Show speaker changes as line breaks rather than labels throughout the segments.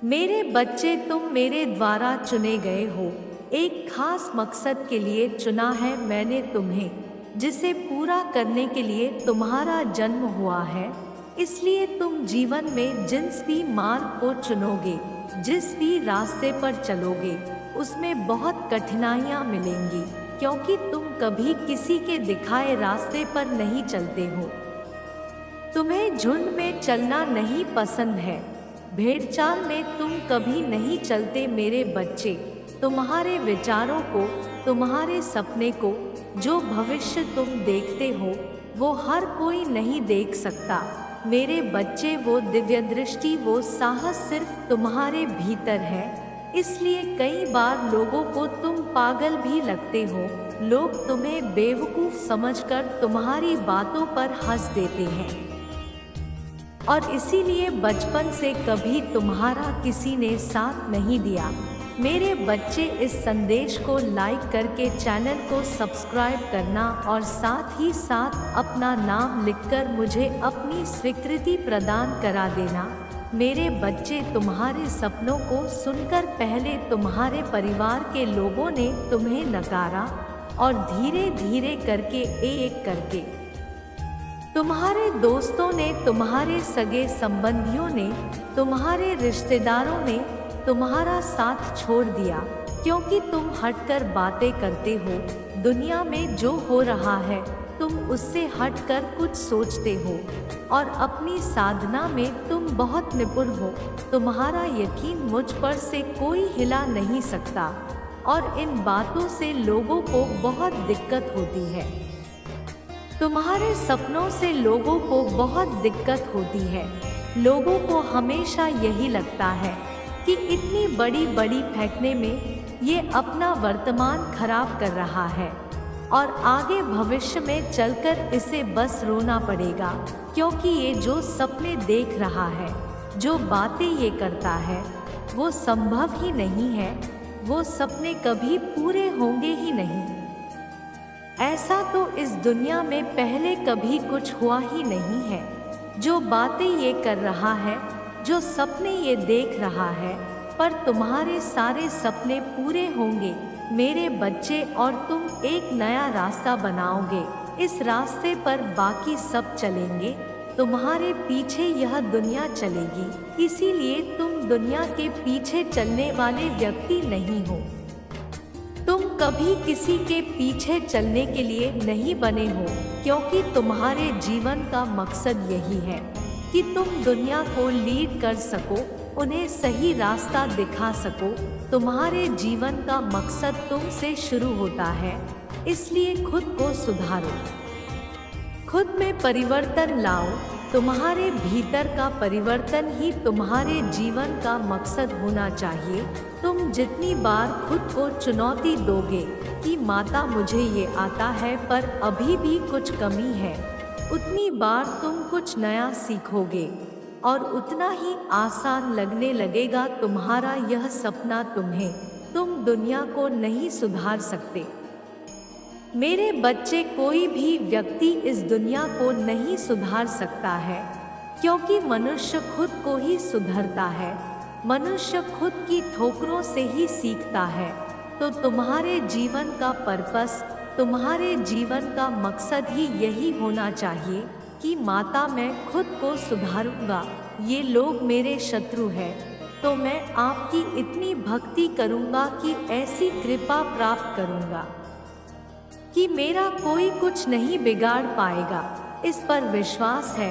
मेरे बच्चे, तुम मेरे द्वारा चुने गए हो। एक खास मकसद के लिए चुना है मैंने तुम्हें, जिसे पूरा करने के लिए तुम्हारा जन्म हुआ है। इसलिए तुम जीवन में जिस भी मार्ग को चुनोगे, जिस भी रास्ते पर चलोगे, उसमें बहुत कठिनाइयाँ मिलेंगी, क्योंकि तुम कभी किसी के दिखाए रास्ते पर नहीं चलते हो। तुम्हें झुंड में चलना नहीं पसंद है, भेड़चाल में तुम कभी नहीं चलते मेरे बच्चे। तुम्हारे विचारों को, तुम्हारे सपने को, जो भविष्य तुम देखते हो, वो हर कोई नहीं देख सकता मेरे बच्चे। वो दिव्य दृष्टि, वो साहस सिर्फ तुम्हारे भीतर है। इसलिए कई बार लोगों को तुम पागल भी लगते हो। लोग तुम्हें बेवकूफ़ समझकर तुम्हारी बातों पर हंस देते हैं, और इसीलिए बचपन से कभी तुम्हारा किसी ने साथ नहीं दिया। मेरे बच्चे, इस संदेश को लाइक करके चैनल को सब्सक्राइब करना और साथ ही साथ अपना नाम लिखकर मुझे अपनी स्वीकृति प्रदान करा देना। मेरे बच्चे, तुम्हारे सपनों को सुनकर पहले तुम्हारे परिवार के लोगों ने तुम्हें नकारा, और धीरे धीरे करके, एक करके तुम्हारे दोस्तों ने, तुम्हारे सगे संबंधियों ने, तुम्हारे रिश्तेदारों ने तुम्हारा साथ छोड़ दिया, क्योंकि तुम हटकर बातें करते हो। दुनिया में जो हो रहा है, तुम उससे हटकर कुछ सोचते हो, और अपनी साधना में तुम बहुत निपुण हो। तुम्हारा यकीन मुझ पर से कोई हिला नहीं सकता, और इन बातों से लोगों को बहुत दिक्कत होती है। तुम्हारे सपनों से लोगों को बहुत दिक्कत होती है। लोगों को हमेशा यही लगता है कि इतनी बड़ी बड़ी फेंकने में ये अपना वर्तमान खराब कर रहा है, और आगे भविष्य में चलकर इसे बस रोना पड़ेगा, क्योंकि ये जो सपने देख रहा है, जो बातें ये करता है, वो संभव ही नहीं है। वो सपने कभी पूरे होंगे ही नहीं। ऐसा तो इस दुनिया में पहले कभी कुछ हुआ ही नहीं है। जो बातें ये कर रहा है, जो सपने ये देख रहा है, पर तुम्हारे सारे सपने पूरे होंगे मेरे बच्चे, और तुम एक नया रास्ता बनाओगे। इस रास्ते पर बाकी सब चलेंगे, तुम्हारे पीछे यह दुनिया चलेगी। इसीलिए तुम दुनिया के पीछे चलने वाले व्यक्ति नहीं हो। तुम कभी किसी के पीछे चलने के लिए नहीं बने हो, क्योंकि तुम्हारे जीवन का मकसद यही है कि तुम दुनिया को लीड कर सको, उन्हें सही रास्ता दिखा सको। तुम्हारे जीवन का मकसद तुमसे शुरू होता है। इसलिए खुद को सुधारो, खुद में परिवर्तन लाओ। तुम्हारे भीतर का परिवर्तन ही तुम्हारे जीवन का मकसद होना चाहिए। तुम जितनी बार खुद को चुनौती दोगे कि माता, मुझे ये आता है पर अभी भी कुछ कमी है, उतनी बार तुम कुछ नया सीखोगे, और उतना ही आसान लगने लगेगा तुम्हारा यह सपना तुम्हें। तुम दुनिया को नहीं सुधार सकते मेरे बच्चे। कोई भी व्यक्ति इस दुनिया को नहीं सुधार सकता है, क्योंकि मनुष्य खुद को ही सुधरता है। मनुष्य खुद की ठोकरों से ही सीखता है। तो तुम्हारे जीवन का पर्पस, तुम्हारे जीवन का मकसद ही यही होना चाहिए कि माता, मैं खुद को सुधारूंगा। ये लोग मेरे शत्रु हैं, तो मैं आपकी इतनी भक्ति करूंगा कि ऐसी कृपा प्राप्त करूंगा कि मेरा कोई कुछ नहीं बिगाड़ पाएगा। इस पर विश्वास है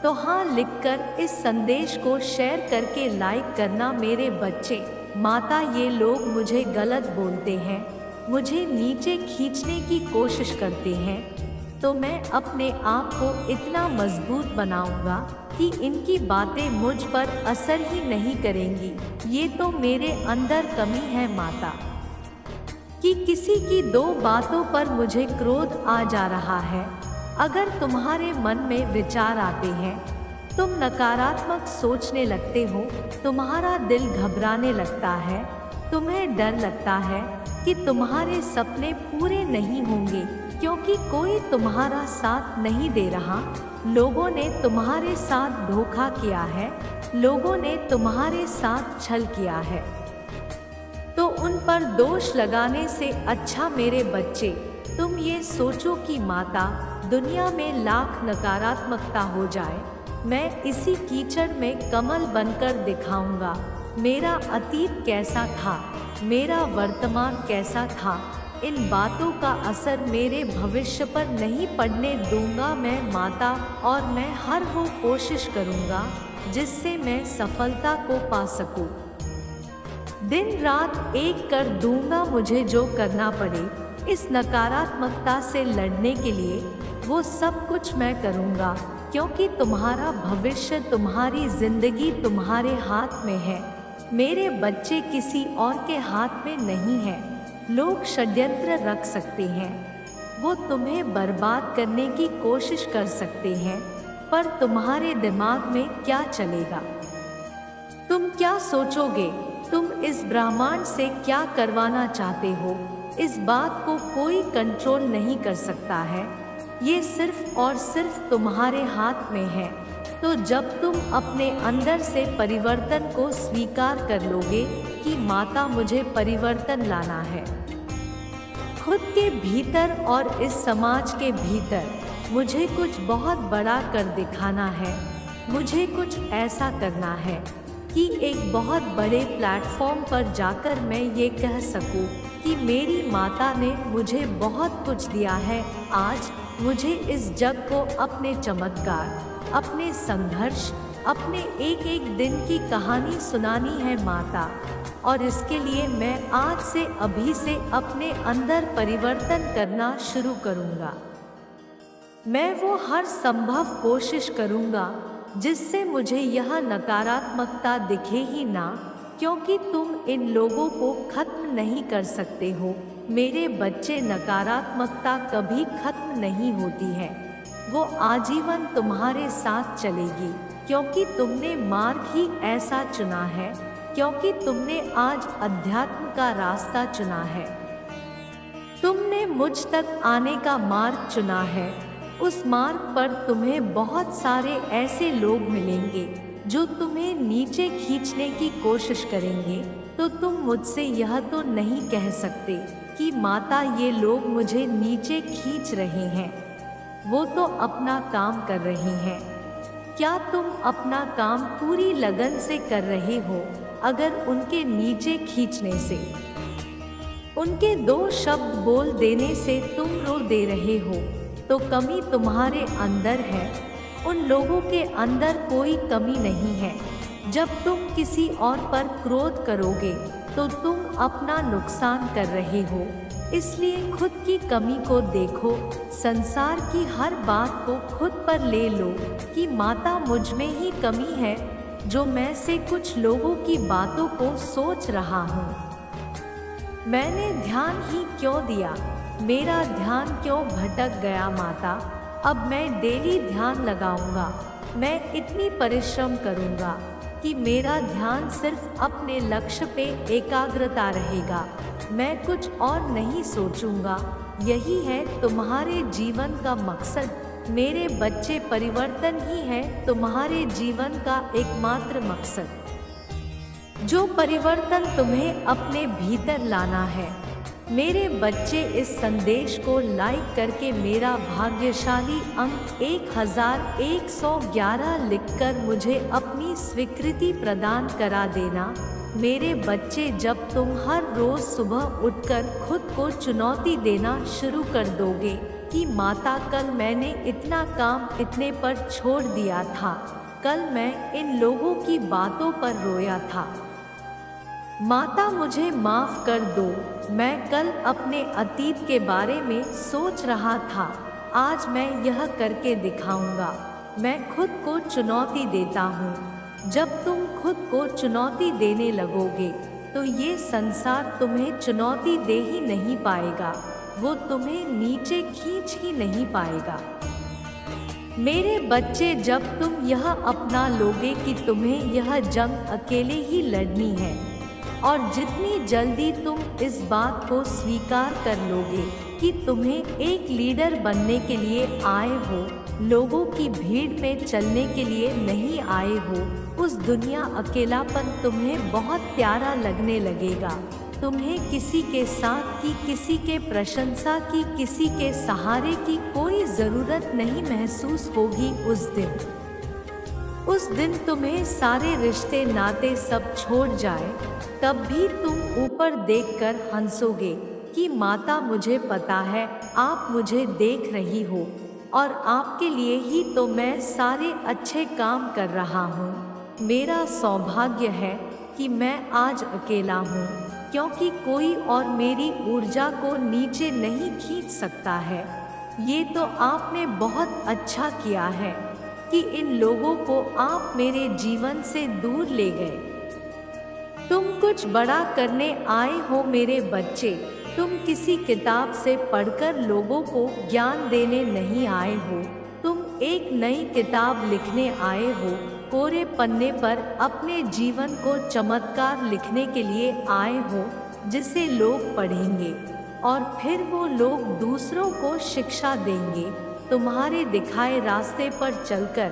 तो हाँ लिखकर इस संदेश को शेयर करके लाइक करना मेरे बच्चे। माता, ये लोग मुझे गलत बोलते हैं, मुझे नीचे खींचने की कोशिश करते हैं, तो मैं अपने आप को इतना मजबूत बनाऊंगा कि इनकी बातें मुझ पर असर ही नहीं करेंगी। ये तो मेरे अंदर कमी है माता, कि किसी की दो बातों पर मुझे क्रोध आ जा रहा है। अगर तुम्हारे मन में विचार आते हैं, तुम नकारात्मक सोचने लगते हो, तुम्हारा दिल घबराने लगता है, तुम्हें डर लगता है कि तुम्हारे सपने पूरे नहीं होंगे, क्योंकि कोई तुम्हारा साथ नहीं दे रहा। लोगों ने तुम्हारे साथ धोखा किया है, लोगों ने तुम्हारे साथ छल किया है। तो उन पर दोष लगाने से अच्छा मेरे बच्चे तुम ये सोचो कि माता, दुनिया में लाख नकारात्मकता हो जाए, मैं इसी कीचड़ में कमल बनकर दिखाऊंगा। मेरा अतीत कैसा था, मेरा वर्तमान कैसा था, इन बातों का असर मेरे भविष्य पर नहीं पड़ने दूंगा मैं माता। और मैं हर वो कोशिश करूंगा जिससे मैं सफलता को पा सकूं। दिन रात एक कर दूंगा, मुझे जो करना पड़े इस नकारात्मकता से लड़ने के लिए वो सब कुछ मैं करूंगा, क्योंकि तुम्हारा भविष्य, तुम्हारी जिंदगी तुम्हारे हाथ में है। मेरे बच्चे किसी और के हाथ में नहीं है। लोग षड्यंत्र रख सकते हैं, वो तुम्हें बर्बाद करने की कोशिश कर सकते हैं, पर तुम्हारे दिमाग में क्या चलेगा, तुम क्या सोचोगे, तुम इस ब्रह्मांड से क्या करवाना चाहते हो, इस बात को कोई कंट्रोल नहीं कर सकता है। ये सिर्फ और सिर्फ तुम्हारे हाथ में है। तो जब तुम अपने अंदर से परिवर्तन को स्वीकार कर लोगे कि माता, मुझे परिवर्तन लाना है, खुद के भीतर और इस समाज के भीतर मुझे कुछ बहुत बड़ा कर दिखाना है, मुझे कुछ ऐसा करना है कि एक बहुत बड़े प्लेटफॉर्म पर जाकर मैं ये कह सकूं कि मेरी माता ने मुझे बहुत कुछ दिया है। आज मुझे इस जग को अपने चमत्कार, अपने संघर्ष, अपने एक एक दिन की कहानी सुनानी है माता। और इसके लिए मैं आज से, अभी से अपने अंदर परिवर्तन करना शुरू करूँगा। मैं वो हर संभव कोशिश करूँगा जिससे मुझे यह नकारात्मकता दिखे ही ना, क्योंकि तुम इन लोगों को खत्म नहीं कर सकते हो। मेरे बच्चे, नकारात्मकता कभी खत्म नहीं होती है, वो आजीवन तुम्हारे साथ चलेगी, क्योंकि तुमने मार्ग ही ऐसा चुना है, क्योंकि तुमने आज अध्यात्म का रास्ता चुना है, तुमने मुझ तक आने का मार्ग चुना है। उस मार्ग पर तुम्हें बहुत सारे ऐसे लोग मिलेंगे जो तुम्हें नीचे खींचने की कोशिश करेंगे, तो तुम मुझसे यह तो नहीं कह सकते कि माता, ये लोग मुझे नीचे खींच रहे हैं, वो तो अपना काम कर रहे हैं। क्या तुम अपना काम पूरी लगन से कर रहे हो? अगर उनके नीचे खींचने से, उनके दो शब्द बोल देने से तुम रो दे रहे हो, तो कमी तुम्हारे अंदर है। उन लोगों के अंदर कोई कमी नहीं है। जब तुम किसी और पर क्रोध करोगे तो तुम अपना नुकसान कर रहे हो। इसलिए खुद की कमी को देखो, संसार की हर बात को खुद पर ले लो कि माता, मुझ में ही कमी है जो मैं से कुछ लोगों की बातों को सोच रहा हूँ। मैंने ध्यान ही क्यों दिया, मेरा ध्यान क्यों भटक गया माता? अब मैं डेली ध्यान लगाऊंगा, मैं इतनी परिश्रम करूंगा कि मेरा ध्यान सिर्फ अपने लक्ष्य पे एकाग्रता रहेगा, मैं कुछ और नहीं सोचूंगा। यही है तुम्हारे जीवन का मकसद। मेरे बच्चे, परिवर्तन ही है तुम्हारे जीवन का एकमात्र मकसद। जो परिवर्तन तुम्हें अपने भीतर लाना है। मेरे बच्चे, इस संदेश को लाइक करके मेरा भाग्यशाली अंक 1111 लिखकर मुझे अपनी स्वीकृति प्रदान करा देना। मेरे बच्चे, जब तुम हर रोज सुबह उठकर खुद को चुनौती देना शुरू कर दोगे कि माता, कल मैंने इतना काम इतने पर छोड़ दिया था, कल मैं इन लोगों की बातों पर रोया था, माता मुझे माफ़ कर दो, मैं कल अपने अतीत के बारे में सोच रहा था, आज मैं यह करके दिखाऊंगा। मैं खुद को चुनौती देता हूँ। जब तुम खुद को चुनौती देने लगोगे तो ये संसार तुम्हें चुनौती दे ही नहीं पाएगा, वो तुम्हें नीचे खींच ही नहीं पाएगा। मेरे बच्चे, जब तुम यह अपना लोगे कि तुम्हें यह जंग अकेले ही लड़नी है, और जितनी जल्दी तुम इस बात को स्वीकार कर लोगे कि तुम्हें एक लीडर बनने के लिए आए हो, लोगों की भीड़ में चलने के लिए नहीं आए हो। उस दुनिया अकेलापन तुम्हें बहुत प्यारा लगने लगेगा। तुम्हें किसी के साथ की, किसी के प्रशंसा की, किसी के सहारे की कोई ज़रूरत नहीं महसूस होगी। उस दिन तुम्हें सारे रिश्ते नाते सब छोड़ जाए, तब भी तुम ऊपर देखकर हंसोगे कि माता, मुझे पता है आप मुझे देख रही हो और आपके लिए ही तो मैं सारे अच्छे काम कर रहा हूँ। मेरा सौभाग्य है कि मैं आज अकेला हूँ, क्योंकि कोई और मेरी ऊर्जा को नीचे नहीं खींच सकता है। ये तो आपने बहुत अच्छा किया है कि इन लोगों को आप मेरे जीवन से दूर ले गए। तुम कुछ बड़ा करने आए हो मेरे बच्चे। तुम किसी किताब से पढ़कर लोगों को ज्ञान देने नहीं आए हो। तुम एक नई किताब लिखने आए हो। कोरे पन्ने पर अपने जीवन को चमत्कार लिखने के लिए आए हो, जिसे लोग पढ़ेंगे और फिर वो लोग दूसरों को शिक्षा देंगे। तुम्हारे दिखाए रास्ते पर चलकर,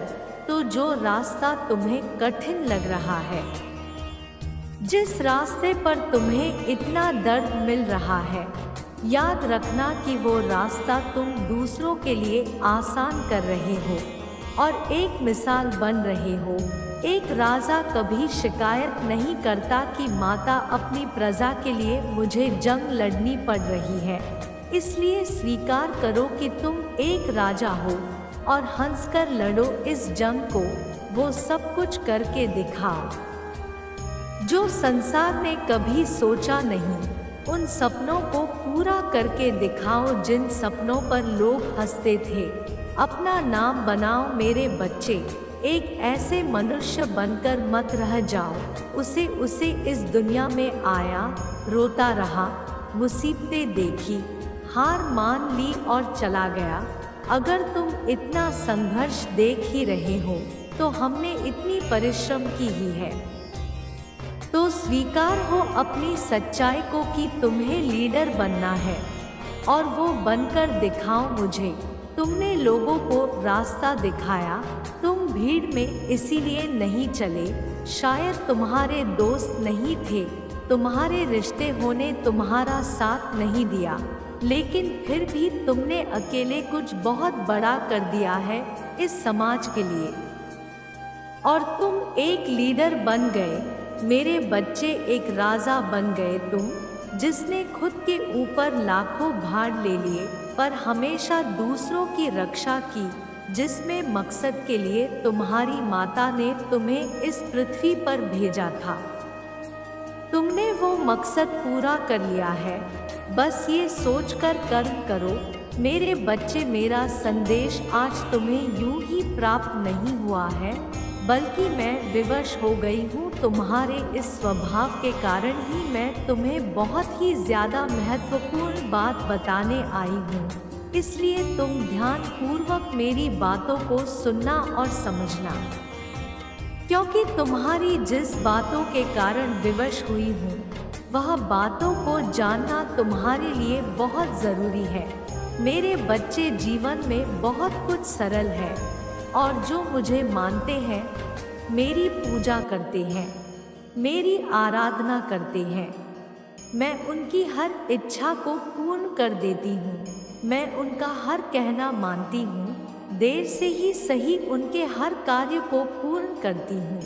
तो जो रास्ता तुम्हें कठिन लग रहा है, जिस रास्ते पर तुम्हें इतना दर्द मिल रहा है, याद रखना कि वो रास्ता तुम दूसरों के लिए आसान कर रहे हो और एक मिसाल बन रहे हो। एक राजा कभी शिकायत नहीं करता कि माता, अपनी प्रजा के लिए मुझे जंग लड़नी पड़ रही है। इसलिए स्वीकार करो कि तुम एक राजा हो और हंसकर लड़ो इस जंग को। वो सब कुछ करके दिखाओ जो संसार ने कभी सोचा नहीं। उन सपनों को पूरा करके दिखाओ जिन सपनों पर लोग हंसते थे। अपना नाम बनाओ मेरे बच्चे। एक ऐसे मनुष्य बनकर मत रह जाओ। उसे इस दुनिया में आया, रोता रहा, मुसीबतें देखी, हार मान ली और चला गया। अगर तुम इतना संघर्ष देख ही रहे हो तो हमने इतनी परिश्रम की ही है। तो स्वीकार हो अपनी सच्चाई को कि तुम्हें लीडर बनना है और वो बनकर दिखाओ मुझे। तुमने लोगों को रास्ता दिखाया। तुम भीड़ में इसीलिए नहीं चले, शायद तुम्हारे दोस्त नहीं थे, तुम्हारे रिश्ते होने तुम्हारा साथ नहीं दिया, लेकिन फिर भी तुमने अकेले कुछ बहुत बड़ा कर दिया है इस समाज के लिए और तुम एक लीडर बन गए। मेरे बच्चे, एक राजा बन गए तुम, जिसने खुद के ऊपर लाखों भार ले लिए पर हमेशा दूसरों की रक्षा की, जिसमें मकसद के लिए तुम्हारी माता ने तुम्हें इस पृथ्वी पर भेजा था। तुमने वो मकसद पूरा कर लिया है। बस ये सोचकर कर्म करो मेरे बच्चे। मेरा संदेश आज तुम्हें यूं ही प्राप्त नहीं हुआ है, बल्कि मैं विवश हो गई हूँ। तुम्हारे इस स्वभाव के कारण ही मैं तुम्हें बहुत ही ज़्यादा महत्वपूर्ण बात बताने आई हूँ। इसलिए तुम ध्यान पूर्वक मेरी बातों को सुनना और समझना, क्योंकि तुम्हारी जिस बातों के कारण विवश हुई हूँ, वह बातों को जानना तुम्हारे लिए बहुत ज़रूरी है। मेरे बच्चे, जीवन में बहुत कुछ सरल है और जो मुझे मानते हैं, मेरी पूजा करते हैं, मेरी आराधना करते हैं, मैं उनकी हर इच्छा को पूर्ण कर देती हूँ। मैं उनका हर कहना मानती हूँ, देर से ही सही उनके हर कार्य को पूर्ण करती हूँ।